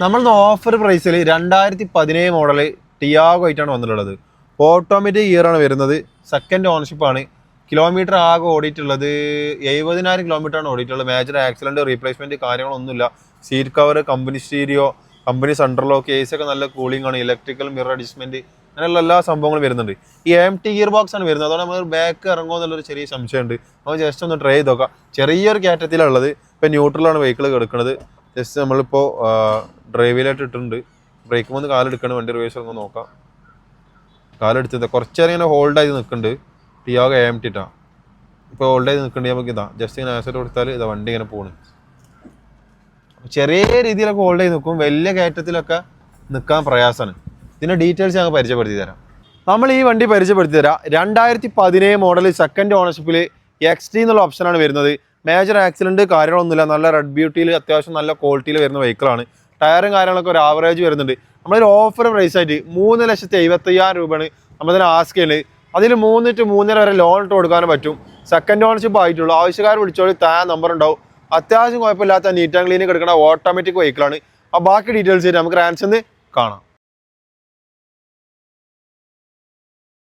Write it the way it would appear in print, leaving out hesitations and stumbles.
നമ്മൾ ഓഫർ പ്രൈസിൽ 2017 model Tiago ആയിട്ടാണ് വന്നിട്ടുള്ളത്. ഓട്ടോമാറ്റിക് ഗിയർ ആണ് വരുന്നത്. സെക്കൻഡ് ഓണർഷിപ്പ് ആണ്. കിലോമീറ്റർ ആകെ ഓടിയിട്ടുള്ളത് 70,000 കിലോമീറ്റർ ആണ് ഓടിയിട്ടുള്ളത്. മേജർ ആക്സിഡന്റ് റീപ്ലേസ്മെന്റ് കാര്യങ്ങളൊന്നുമില്ല. Seat cover, company stereo, company central lock, AC ഒക്കെ നല്ല കൂളിംഗ് ആണ്. ഇലക്ട്രിക്കൽ മിറർ അഡ്ജസ്റ്റ്മെന്റ് അങ്ങനെയുള്ള എല്ലാ സംഭവങ്ങളും വരുന്നുണ്ട്. ഈ MT ഗിയർ ബോക്സ് ആണ് വരുന്നത്. അതോടെ നമ്മൾ ബാക്ക് ഇറങ്ങുമോ എന്നുള്ളൊരു ചെറിയ സംശയമുണ്ട്. നമ്മൾ ജസ്റ്റ് ഒന്ന് ട്രൈ ചെയ്ത് നോക്കാം. ചെറിയൊരു കയറ്റത്തിലുള്ളത്. ഇപ്പം ന്യൂട്രലാണ് വെഹിക്കിൾ കിടക്കുന്നത്. ജസ്റ്റ് നമ്മളിപ്പോൾ ഡ്രൈവിലായിട്ട് ഇട്ടിട്ടുണ്ട്. ബ്രേക്ക് വന്ന് കാലെടുക്കണം. വണ്ടി റിവേഴ്സ് ഇറങ്ങുമ്പോൾ നോക്കാം. കാലെടുത്തത് കുറച്ചേരം ഇങ്ങനെ ഹോൾഡായി നിൽക്കുന്നുണ്ട്. ടിയാഗോ AMT ഇട്ടാണ്. ഇപ്പോൾ ഹോൾഡായി നിൽക്കുന്നുണ്ട്. നമുക്ക് ഇതാ ജസ്റ്റ് ഇങ്ങനെ ആക്സിഡൻറ്റ് കൊടുത്താൽ ഇതാ വണ്ടി ഇങ്ങനെ പോണ്. ചെറിയ രീതിയിലൊക്കെ ഹോൾഡ് ചെയ്ത് നിൽക്കും. വലിയ കയറ്റത്തിലൊക്കെ നിൽക്കാൻ പ്രയാസമാണ്. ഇതിൻ്റെ ഡീറ്റെയിൽസ് ഞങ്ങൾ പരിചയപ്പെടുത്തി തരാം. നമ്മൾ ഈ വണ്ടി പരിചയപ്പെടുത്തി തരാം. 2017 മോഡൽ സെക്കൻഡ് ഓണർഷിപ്പിൽ XT എന്നുള്ള ഓപ്ഷനാണ് വരുന്നത്. മേജർ ആക്സിഡൻറ്റ് കാര്യങ്ങളൊന്നുമില്ല. നല്ല റെഡ് ബ്യൂട്ടിയിൽ അത്യാവശ്യം നല്ല ക്വാളിറ്റിയിൽ വരുന്ന വെഹിക്കിളാണ്. ടയറും കാര്യങ്ങളൊക്കെ ഒരു ആവറേജ് വരുന്നുണ്ട്. നമ്മളൊരു ഓഫർ പ്രൈസ് ആയിട്ട് 3,75,000 രൂപയാണ് നമ്മളിതിന് ആസ്ക് ചെയ്യുന്നത്. അതിൽ 3 to 3.5 വരെ ലോൺ ഇട്ട് കൊടുക്കാനും പറ്റും. സെക്കൻഡ് ഓണർഷിപ്പ് ആയിട്ടുള്ളൂ. ആവശ്യക്കാർ വിളിച്ചോളി, താഴെ നമ്പർ ഉണ്ടാവും. അത്യാവശ്യം കുഴപ്പമില്ലാത്ത നീറ്റ് ആൻഡ് ക്ലീൻ കിടക്കുന്ന ഓട്ടോമാറ്റിക് വെഹിക്കിളാണ്. ആ ബാക്കി ഡീറ്റെയിൽസ് നമുക്ക് റാൻസിൽ നിന്ന് കാണാം.